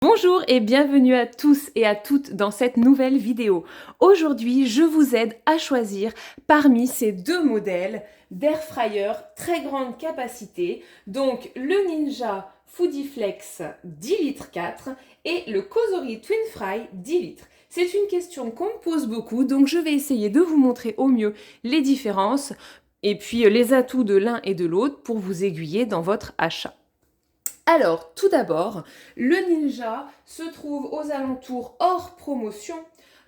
Bonjour et bienvenue à tous et à toutes dans cette nouvelle vidéo. Aujourd'hui, je vous aide à choisir parmi ces deux modèles d'air fryer très grande capacité, donc le Ninja Foodiflex 10 litres 4 et le Cosori Twin Fry 10 litres. C'est une question qu'on me pose beaucoup, donc je vais essayer de vous montrer au mieux les différences et puis les atouts de l'un et de l'autre pour vous aiguiller dans votre achat. Alors, tout d'abord, le Ninja se trouve aux alentours hors promotion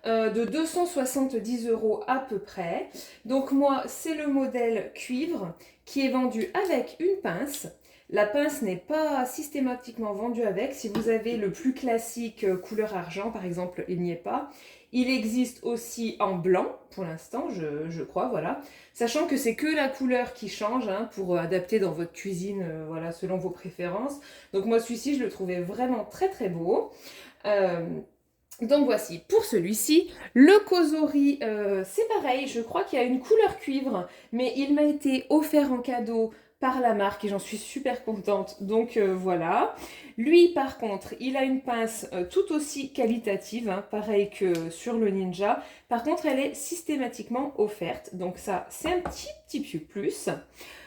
de 270 € à peu près. Donc moi, c'est le modèle cuivre qui est vendu avec une pince. La pince n'est pas systématiquement vendue avec. Si vous avez le plus classique couleur argent, par exemple, il n'y est pas. Il existe aussi en blanc, pour l'instant, je crois, voilà. Sachant que c'est que la couleur qui change pour adapter dans votre cuisine, voilà, selon vos préférences. Donc moi, celui-ci, je le trouvais vraiment très très beau. Donc voici, pour celui-ci, le Cosori, c'est pareil, je crois qu'il y a une couleur cuivre, mais il m'a été offert en cadeau par la marque et j'en suis super contente, donc voilà. Lui par contre, il a une pince tout aussi qualitative, pareil que sur le Ninja. Par contre, elle est systématiquement offerte, donc ça c'est un petit peu plus.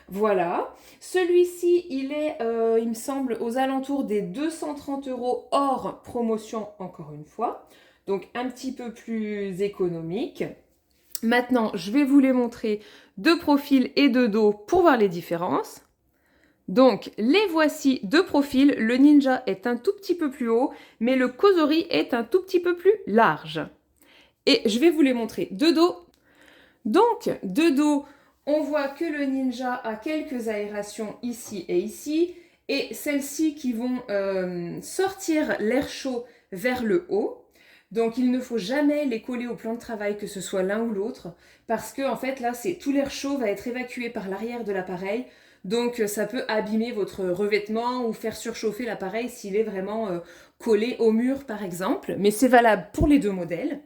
Voilà. Celui-ci, il est, il me semble, aux alentours des 230 € hors promotion, encore une fois. Donc un petit peu plus économique. Maintenant, je vais vous les montrer de profil et de dos pour voir les différences. Donc, les voici de profil. Le Ninja est un tout petit peu plus haut, mais le Cosori est un tout petit peu plus large. Et je vais vous les montrer de dos. Donc, de dos, on voit que le Ninja a quelques aérations ici et ici, et celles-ci qui vont sortir l'air chaud vers le haut. Donc il ne faut jamais les coller au plan de travail, que ce soit l'un ou l'autre, parce que en fait là, tout l'air chaud va être évacué par l'arrière de l'appareil, donc ça peut abîmer votre revêtement ou faire surchauffer l'appareil s'il est vraiment collé au mur par exemple, mais c'est valable pour les deux modèles.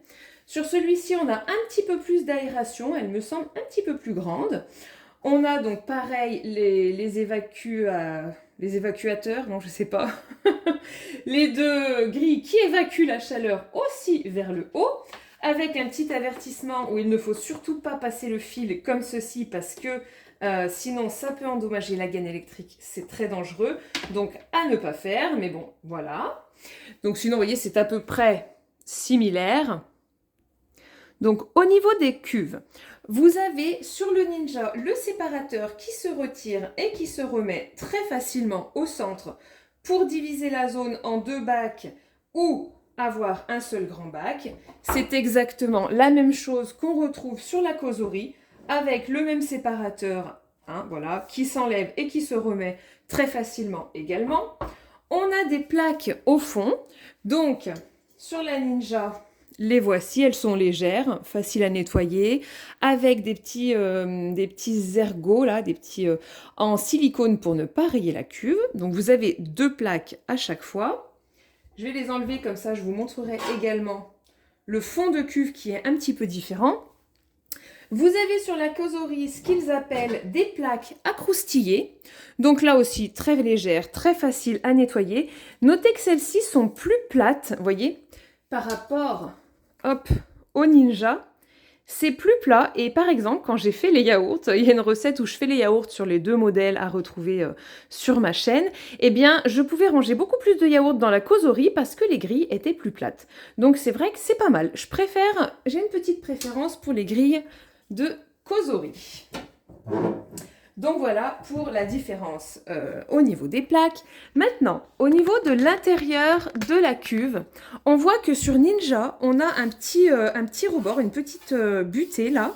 Sur celui-ci, on a un petit peu plus d'aération, elle me semble un petit peu plus grande. On a donc pareil les évacuateurs, non je sais pas, les deux grilles qui évacuent la chaleur aussi vers le haut, avec un petit avertissement où il ne faut surtout pas passer le fil comme ceci parce que sinon ça peut endommager la gaine électrique, c'est très dangereux, donc à ne pas faire, mais bon voilà. Donc sinon vous voyez c'est à peu près similaire. Donc au niveau des cuves, vous avez sur le Ninja le séparateur qui se retire et qui se remet très facilement au centre pour diviser la zone en deux bacs ou avoir un seul grand bac. C'est exactement la même chose qu'on retrouve sur la Cosori avec le même séparateur voilà, qui s'enlève et qui se remet très facilement également. On a des plaques au fond, donc sur la Ninja, les voici, elles sont légères, faciles à nettoyer, avec des petits ergots, là, des petits en silicone pour ne pas rayer la cuve. Donc vous avez deux plaques à chaque fois. Je vais les enlever comme ça, je vous montrerai également le fond de cuve qui est un petit peu différent. Vous avez sur la Cosori ce qu'ils appellent des plaques à croustiller. Donc là aussi, très légères, très faciles à nettoyer. Notez que celles-ci sont plus plates, vous voyez, par rapport au Ninja. C'est plus plat et par exemple, quand j'ai fait les yaourts, il y a une recette où je fais les yaourts sur les deux modèles à retrouver sur ma chaîne, eh bien, je pouvais ranger beaucoup plus de yaourts dans la Cosori parce que les grilles étaient plus plates. Donc c'est vrai que c'est pas mal. J'ai une petite préférence pour les grilles de Cosori. Donc voilà pour la différence au niveau des plaques. Maintenant, au niveau de l'intérieur de la cuve, on voit que sur Ninja, on a un petit rebord, une petite butée là,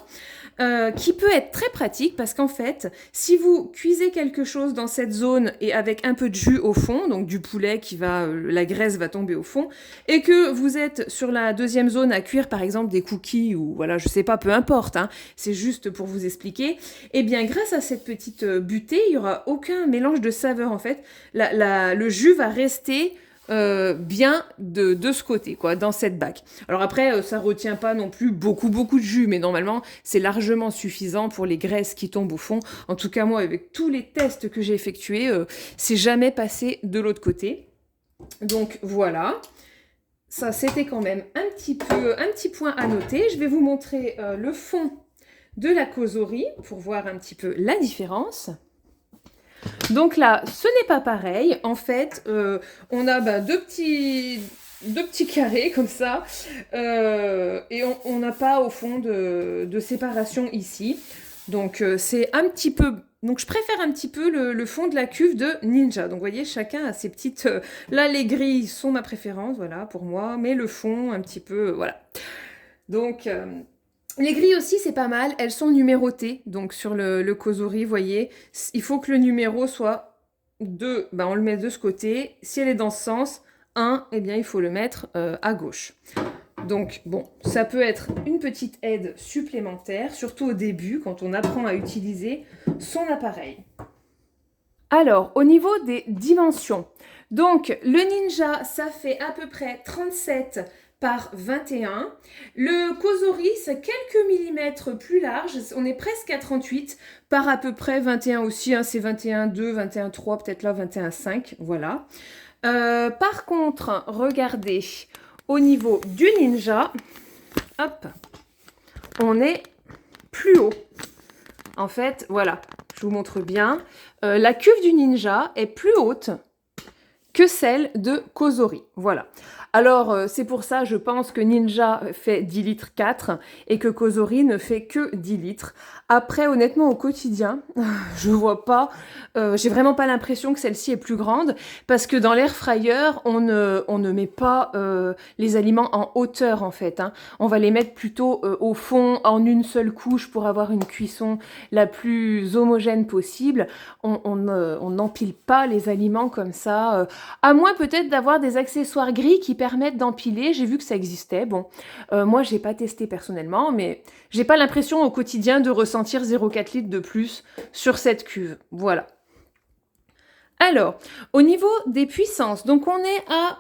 qui peut être très pratique parce qu'en fait, si vous cuisez quelque chose dans cette zone et avec un peu de jus au fond, donc du poulet la graisse va tomber au fond, et que vous êtes sur la deuxième zone à cuire par exemple des cookies ou voilà, je sais pas, peu importe, c'est juste pour vous expliquer, et bien grâce à cette petite butée, il y aura aucun mélange de saveurs en fait, le jus va rester bien de ce côté, quoi, dans cette bac. Alors après, ça retient pas non plus beaucoup de jus, mais normalement, c'est largement suffisant pour les graisses qui tombent au fond. En tout cas, moi, avec tous les tests que j'ai effectués, c'est jamais passé de l'autre côté. Donc voilà, ça c'était quand même un petit point à noter. Je vais vous montrer le fond de la causerie pour voir un petit peu la différence. Donc là, ce n'est pas pareil. En fait, on a deux petits carrés comme ça. Et on n'a pas au fond de séparation ici. Donc c'est un petit peu... Donc je préfère un petit peu le fond de la cuve de Ninja. Donc vous voyez, chacun a ses petites... là, les grilles sont ma préférence, voilà, pour moi. Mais le fond, un petit peu... voilà. Donc... les grilles aussi, c'est pas mal. Elles sont numérotées. Donc, sur le causerie, vous voyez, il faut que le numéro soit 2. Ben, on le met de ce côté. Si elle est dans ce sens, 1, eh bien, il faut le mettre à gauche. Donc, bon, ça peut être une petite aide supplémentaire, surtout au début, quand on apprend à utiliser son appareil. Alors, au niveau des dimensions, donc le Ninja, ça fait à peu près 37 par 21. Le Causerie, c'est quelques millimètres plus large, on est presque à 38 par à peu près 21 aussi, hein, c'est 21,2, 21,3, peut-être là 21,5, voilà. Par contre, regardez, au niveau du Ninja, hop, on est plus haut. En fait, voilà, je vous montre bien. La cuve du Ninja est plus haute que celle de Causerie. Voilà. Alors, c'est pour ça, je pense que Ninja fait 10 litres 4 et que Causerie ne fait que 10 litres. Après, honnêtement, au quotidien, je vois pas, j'ai vraiment pas l'impression que celle-ci est plus grande parce que dans l'air fryer, on ne met pas les aliments en hauteur en fait. Hein. On va les mettre plutôt au fond en une seule couche pour avoir une cuisson la plus homogène possible. On n'empile pas les aliments comme ça. À moins peut-être d'avoir des accessoires gris qui permettent d'empiler. J'ai vu que ça existait. Bon, moi, j'ai pas testé personnellement, mais j'ai pas l'impression au quotidien de ressentir 0,4 litres de plus sur cette cuve. Voilà. Alors, au niveau des puissances, donc on est à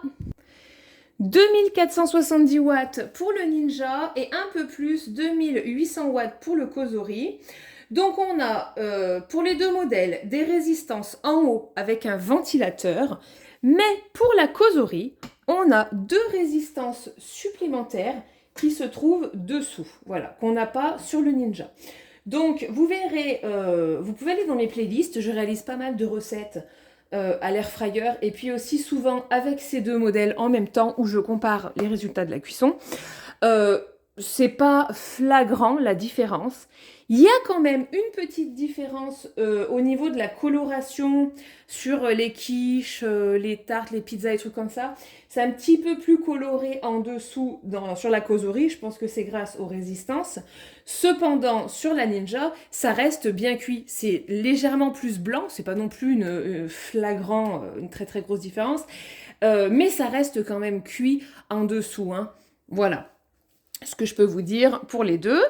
2470 watts pour le Ninja et un peu plus, 2800 watts pour le Causerie. Donc on a, pour les deux modèles, des résistances en haut avec un ventilateur. Mais pour la Causerie, on a 2 résistances supplémentaires qui se trouvent dessous, voilà, qu'on n'a pas sur le Ninja. Donc vous verrez, vous pouvez aller dans mes playlists, je réalise pas mal de recettes à l'air fryer et puis aussi souvent avec ces deux modèles en même temps où je compare les résultats de la cuisson. C'est pas flagrant la différence. Il y a quand même une petite différence au niveau de la coloration sur les quiches, les tartes, les pizzas, les trucs comme ça. C'est un petit peu plus coloré en dessous sur la Causerie. Je pense que c'est grâce aux résistances. Cependant, sur la Ninja, ça reste bien cuit. C'est légèrement plus blanc. C'est pas non plus une très très grosse différence. Mais ça reste quand même cuit en dessous. Hein. Voilà ce que je peux vous dire pour les deux.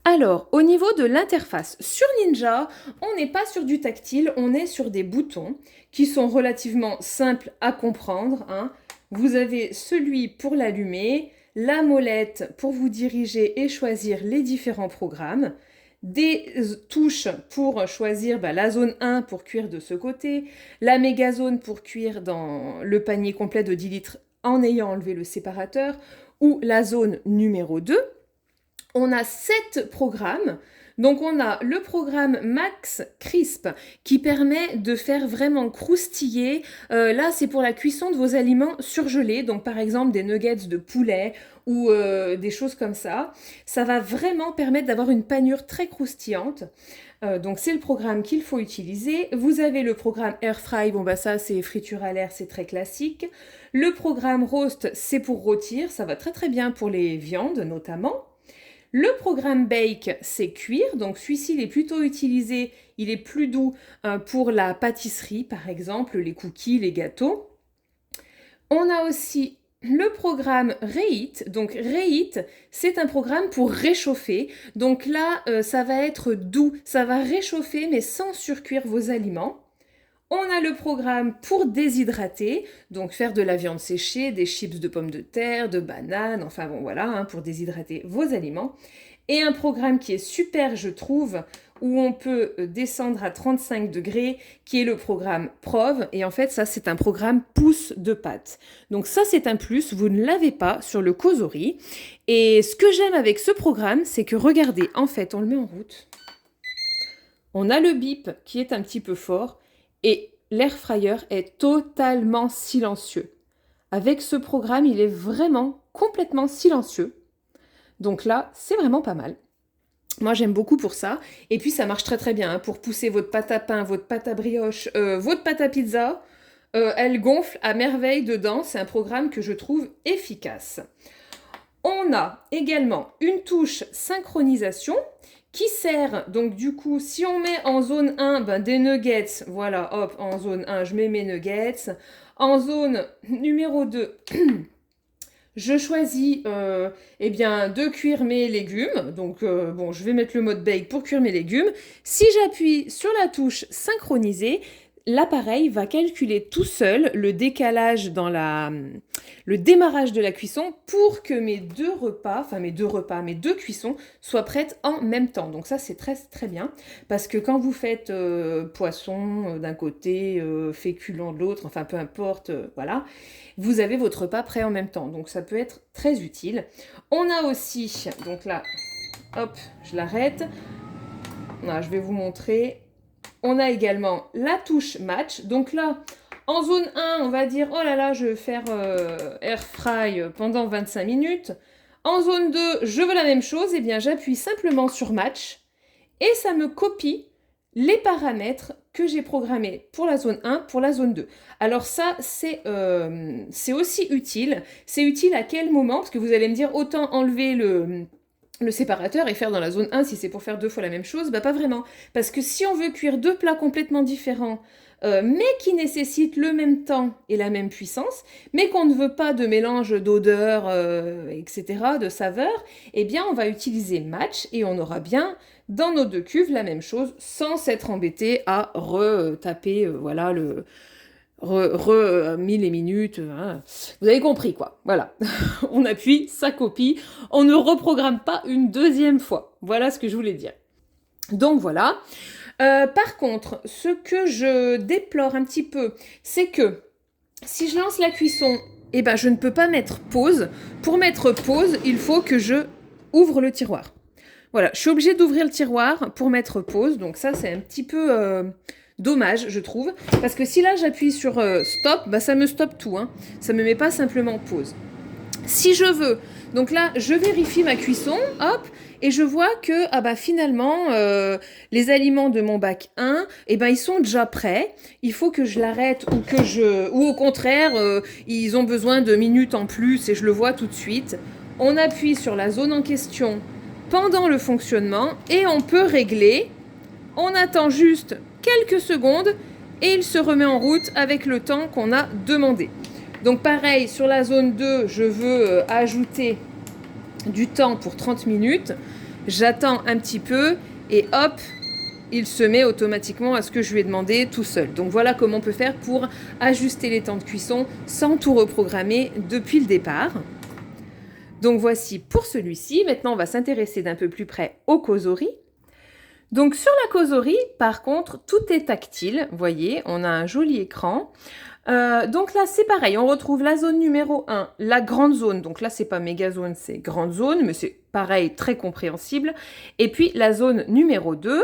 Alors, au niveau de l'interface, sur Ninja, on n'est pas sur du tactile, on est sur des boutons qui sont relativement simples à comprendre. Hein. Vous avez celui pour l'allumer, la molette pour vous diriger et choisir les différents programmes, des touches pour choisir la zone 1 pour cuire de ce côté, la méga zone pour cuire dans le panier complet de 10 litres en ayant enlevé le séparateur, ou la zone numéro 2. On a 7 programmes. Donc on a le programme Max Crisp qui permet de faire vraiment croustiller. Là, c'est pour la cuisson de vos aliments surgelés. Donc par exemple des nuggets de poulet ou des choses comme ça. Ça va vraiment permettre d'avoir une panure très croustillante. Donc c'est le programme qu'il faut utiliser. Vous avez le programme Air Fry, bon ça c'est friture à l'air, c'est très classique. Le programme Roast, c'est pour rôtir, ça va très très bien pour les viandes notamment. Le programme Bake, c'est cuire, donc celui-ci il est plutôt utilisé, il est plus doux pour la pâtisserie par exemple, les cookies, les gâteaux. On a aussi le programme Reheat. Donc Reheat, c'est un programme pour réchauffer. Donc là, ça va être doux, ça va réchauffer mais sans surcuire vos aliments. On a le programme pour déshydrater, donc faire de la viande séchée, des chips de pommes de terre, de bananes, enfin bon voilà, hein, pour déshydrater vos aliments. Et un programme qui est super, je trouve, où on peut descendre à 35 degrés, qui est le programme Prov. Et en fait, ça, c'est un programme pouce de pâte. Donc ça, c'est un plus. Vous ne l'avez pas sur le Cosori. Et ce que j'aime avec ce programme, c'est que, regardez, en fait, on le met en route. On a le bip qui est un petit peu fort. Et l'air fryer est totalement silencieux. Avec ce programme, il est vraiment complètement silencieux. Donc là, c'est vraiment pas mal. Moi, j'aime beaucoup pour ça. Et puis, ça marche très très bien hein, pour pousser votre pâte à pain, votre pâte à brioche, votre pâte à pizza. Elle gonfle à merveille dedans. C'est un programme que je trouve efficace. On a également une touche synchronisation qui sert, donc du coup, si on met en zone 1 des nuggets, voilà, hop, en zone 1, je mets mes nuggets. En zone numéro 2, je choisis de cuire mes légumes. Donc, bon, je vais mettre le mode bake pour cuire mes légumes. Si j'appuie sur la touche synchronisée, l'appareil va calculer tout seul le décalage dans le démarrage de la cuisson pour que mes deux cuissons soient prêtes en même temps. Donc ça, c'est très très bien parce que quand vous faites poisson d'un côté, féculent de l'autre, enfin peu importe, voilà, vous avez votre repas prêt en même temps. Donc ça peut être très utile. On a aussi, donc là, hop, je l'arrête. Voilà, je vais vous montrer. On a également la touche match. Donc là, en zone 1, on va dire, oh là là, je vais faire air fry pendant 25 minutes. En zone 2, je veux la même chose. Eh bien, j'appuie simplement sur match et ça me copie les paramètres que j'ai programmés pour la zone 1, pour la zone 2. Alors ça, c'est aussi utile. C'est utile à quel moment? Parce que vous allez me dire, autant enlever le séparateur et faire dans la zone 1 si c'est pour faire 2 fois la même chose, pas vraiment. Parce que si on veut cuire 2 plats complètement différents, mais qui nécessitent le même temps et la même puissance, mais qu'on ne veut pas de mélange d'odeurs, etc., de saveurs, eh bien on va utiliser match et on aura bien dans nos 2 cuves la même chose sans s'être embêté à retaper voilà, mille et minutes, hein. Vous avez compris quoi, voilà. On appuie, ça copie, on ne reprogramme pas une deuxième fois. Voilà ce que je voulais dire. Donc voilà. Par contre, ce que je déplore un petit peu, c'est que si je lance la cuisson, eh ben, je ne peux pas mettre pause. Pour mettre pause, il faut que je ouvre le tiroir. Voilà, je suis obligée d'ouvrir le tiroir pour mettre pause. Donc ça, c'est un petit peu dommage, je trouve. Parce que si là, j'appuie sur stop, bah, ça me stoppe tout. Hein. Ça ne me met pas simplement pause. Si je veux, donc là, je vérifie ma cuisson, hop, et je vois que finalement, les aliments de mon bac 1, ils sont déjà prêts. Il faut que je l'arrête ou au contraire, ils ont besoin de minutes en plus et je le vois tout de suite. On appuie sur la zone en question pendant le fonctionnement et on peut régler. On attend juste quelques secondes et il se remet en route avec le temps qu'on a demandé. Donc pareil, sur la zone 2, je veux ajouter du temps pour 30 minutes. J'attends un petit peu et hop, il se met automatiquement à ce que je lui ai demandé tout seul. Donc voilà comment on peut faire pour ajuster les temps de cuisson sans tout reprogrammer depuis le départ. Donc voici pour celui-ci. Maintenant, on va s'intéresser d'un peu plus près au Cosori. Donc sur la Cosori, par contre, tout est tactile. Vous voyez, on a un joli écran. Donc là, c'est pareil. On retrouve la zone numéro 1, la grande zone. Donc là, c'est pas méga zone, c'est grande zone, mais c'est pareil, très compréhensible. Et puis la zone numéro 2.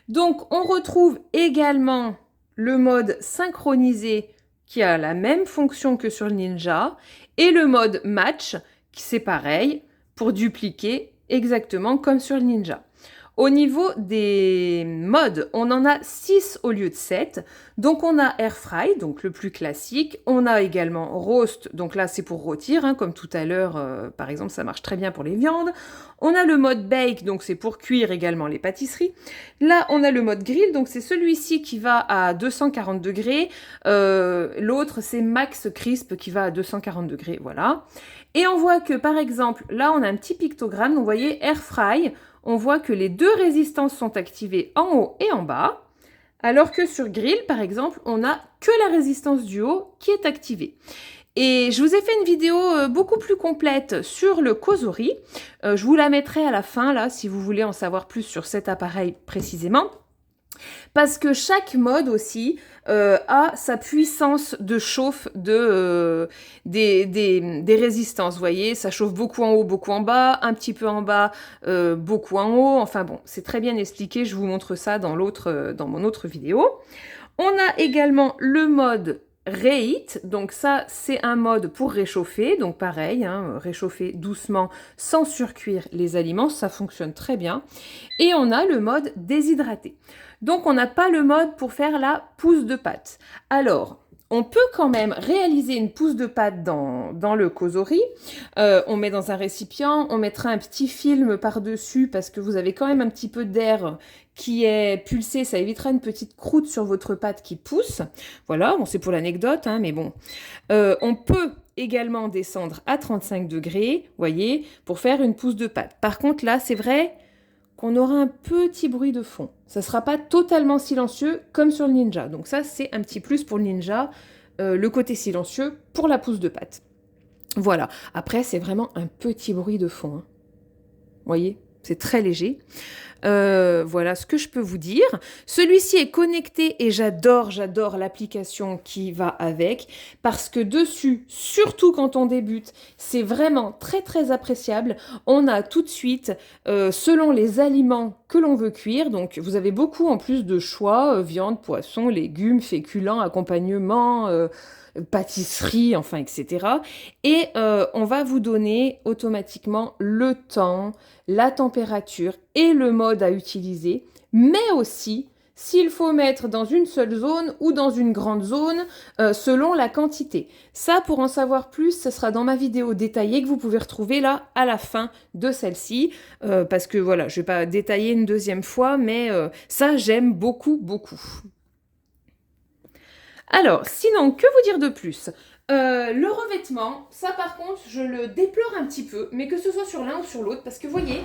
Donc on retrouve également le mode synchronisé qui a la même fonction que sur le Ninja et le mode match qui c'est pareil pour dupliquer exactement comme sur le Ninja. Au niveau des modes, on en a 6 au lieu de 7. Donc on a Air Fry, donc le plus classique. On a également Roast, donc là c'est pour rôtir, hein, comme tout à l'heure, par exemple, ça marche très bien pour les viandes. On a le mode Bake, donc c'est pour cuire également les pâtisseries. Là, on a le mode Grill, donc c'est celui-ci qui va à 240 degrés. L'autre, c'est Max Crisp qui va à 240 degrés, voilà. Et on voit que, par exemple, là, on a un petit pictogramme. Donc, vous voyez, Air Fry, on voit que les 2 résistances sont activées en haut et en bas, alors que sur Grill, par exemple, on n'a que la résistance du haut qui est activée. Et je vous ai fait une vidéo beaucoup plus complète sur le Cosori. Je vous la mettrai à la fin, là, si vous voulez en savoir plus sur cet appareil précisément. Parce que chaque mode aussi a sa puissance de chauffe des résistances. Vous voyez, ça chauffe beaucoup en haut, beaucoup en bas, un petit peu en bas, beaucoup en haut. Enfin bon, c'est très bien expliqué. Je vous montre ça dans mon autre vidéo. On a également le mode Reheat, donc ça c'est un mode pour réchauffer, donc pareil, hein, réchauffer doucement sans surcuire les aliments, ça fonctionne très bien. Et on a le mode déshydraté. Donc on n'a pas le mode pour faire la pousse de pâte. Alors, on peut quand même réaliser une pousse de pâte dans le Cosori. On met dans un récipient, on mettra un petit film par-dessus parce que vous avez quand même un petit peu d'air qui est pulsé, ça évitera une petite croûte sur votre pâte qui pousse. Voilà, bon, c'est pour l'anecdote, hein, mais bon. On peut également descendre à 35 degrés, voyez, pour faire une pousse de pâte. Par contre, là, c'est vrai qu'on aura un petit bruit de fond. Ça ne sera pas totalement silencieux comme sur le Ninja. Donc ça, c'est un petit plus pour le Ninja, le côté silencieux pour la pousse de pâte. Voilà. Après, c'est vraiment un petit bruit de fond. Hein. Vous voyez, c'est très léger. Voilà ce que je peux vous dire. Celui-ci est connecté et j'adore l'application qui va avec parce que dessus, surtout quand on débute, c'est vraiment très appréciable. On a tout de suite, selon les aliments que l'on veut cuire, donc vous avez beaucoup en plus de choix, viande, poisson, légumes, féculents, accompagnement, pâtisserie, enfin, etc. Et on va vous donner automatiquement le temps, la température et le mode à utiliser, mais aussi s'il faut mettre dans une seule zone ou dans une grande zone selon la quantité. Ça, pour en savoir plus, ce sera dans ma vidéo détaillée que vous pouvez retrouver là à la fin de celle-ci, parce que voilà, je ne vais pas détailler une deuxième fois, mais ça, j'aime beaucoup. Alors, sinon, que vous dire de plus? Le revêtement, ça par contre, je le déplore un petit peu, mais que ce soit sur l'un ou sur l'autre, parce que vous voyez,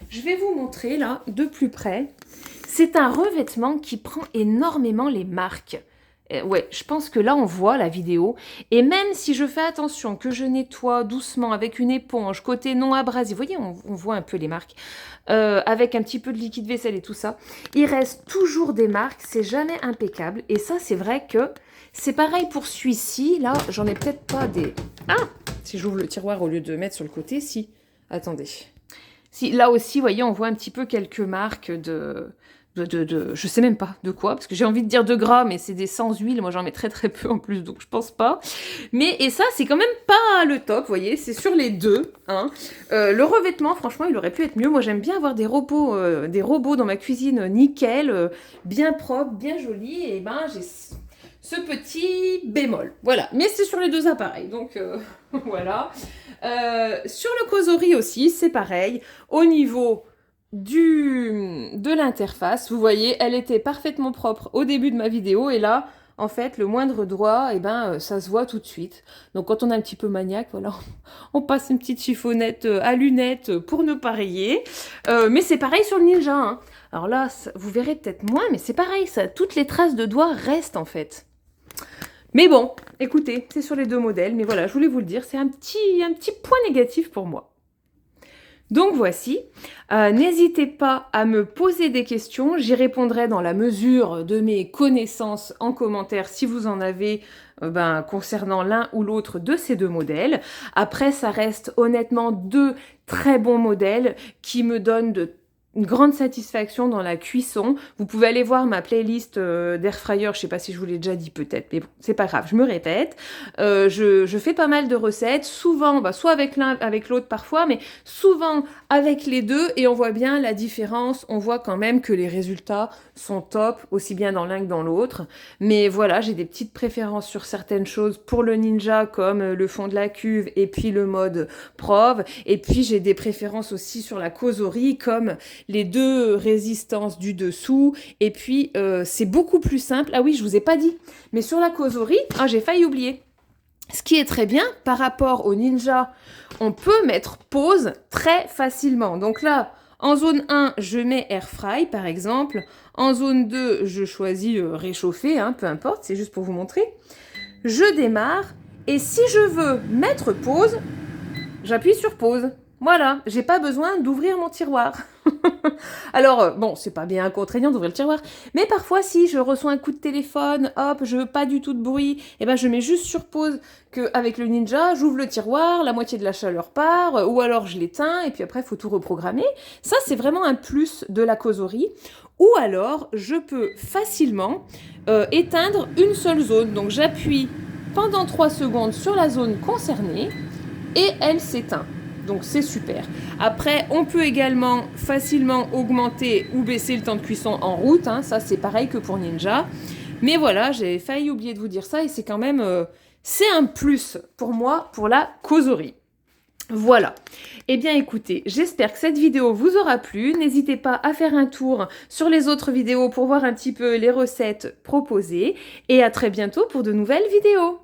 je vais vous montrer là, de plus près, c'est un revêtement qui prend énormément les marques. Ouais, je pense que là, on voit la vidéo, et même si je fais attention, que je nettoie doucement avec une éponge, côté non abrasif, vous voyez, on voit un peu les marques, avec un petit peu de liquide vaisselle et tout ça, il reste toujours des marques, c'est jamais impeccable, et ça, c'est vrai que c'est pareil pour celui-ci. Là, j'en ai peut-être pas des... Ah! Si j'ouvre le tiroir au lieu de mettre sur le côté, si. Attendez. Si, là aussi, vous voyez, on voit un petit peu quelques marques je sais même pas de quoi, parce que j'ai envie de dire de gras, mais c'est des sans huile. Moi, j'en mets très peu en plus, donc je pense pas. Mais, et ça, c'est quand même pas le top, vous voyez. C'est sur les deux, hein. Le revêtement, franchement, il aurait pu être mieux. Moi, j'aime bien avoir des robots dans ma cuisine nickel, bien propre, bien joli. Et ben, j'ai ce petit bémol. Voilà, mais c'est sur les deux appareils, donc voilà. Sur le Cosori aussi, c'est pareil. Au niveau de l'interface, vous voyez, elle était parfaitement propre au début de ma vidéo, et là, en fait, le moindre doigt, eh ben, ça se voit tout de suite. Donc quand on est un petit peu maniaque, voilà, on passe une petite chiffonnette à lunettes pour ne pas rayer. Mais c'est pareil sur le Ninja, hein. Alors là, vous verrez peut-être moins, mais c'est pareil, ça, toutes les traces de doigts restent en fait. Mais bon, écoutez, c'est sur les deux modèles, mais voilà, je voulais vous le dire, c'est un petit point négatif pour moi. Donc voici, n'hésitez pas à me poser des questions, j'y répondrai dans la mesure de mes connaissances en commentaire si vous en avez concernant l'un ou l'autre de ces deux modèles. Après, ça reste honnêtement deux très bons modèles qui me donnent une grande satisfaction dans la cuisson. Vous pouvez aller voir ma playlist d'air fryer, je sais pas si je vous l'ai déjà dit peut-être, mais bon, c'est pas grave, je me répète. Je fais pas mal de recettes, souvent, soit avec l'un, avec l'autre parfois, mais souvent avec les deux, et on voit bien la différence, on voit quand même que les résultats sont top, aussi bien dans l'un que dans l'autre. Mais voilà, j'ai des petites préférences sur certaines choses pour le Ninja, comme le fond de la cuve, et puis le mode Prov, et puis j'ai des préférences aussi sur la Cosori, comme les deux résistances du dessous, et puis c'est beaucoup plus simple. Ah oui, je vous ai pas dit, mais sur la Cosori, j'ai failli oublier. Ce qui est très bien, par rapport au Ninja, on peut mettre pause très facilement. Donc là, en zone 1, je mets air fry par exemple. En zone 2, je choisis réchauffer, peu importe, c'est juste pour vous montrer. Je démarre Et si je veux mettre pause, j'appuie sur pause. Voilà, j'ai pas besoin d'ouvrir mon tiroir. Alors, bon, c'est pas bien contraignant d'ouvrir le tiroir, mais parfois, si je reçois un coup de téléphone, hop, je veux pas du tout de bruit, et ben je mets juste sur pause qu'avec le Ninja, j'ouvre le tiroir, la moitié de la chaleur part, ou alors je l'éteins, et puis après, il faut tout reprogrammer. Ça, c'est vraiment un plus de la causerie. Ou alors, je peux facilement éteindre une seule zone. Donc, j'appuie pendant 3 secondes sur la zone concernée, et elle s'éteint. Donc c'est super. Après, on peut également facilement augmenter ou baisser le temps de cuisson en route. Hein. Ça, c'est pareil que pour Ninja. Mais voilà, j'ai failli oublier de vous dire ça et c'est quand même... c'est un plus pour moi, pour la causerie. Voilà. Eh bien écoutez, j'espère que cette vidéo vous aura plu. N'hésitez pas à faire un tour sur les autres vidéos pour voir un petit peu les recettes proposées. Et à très bientôt pour de nouvelles vidéos.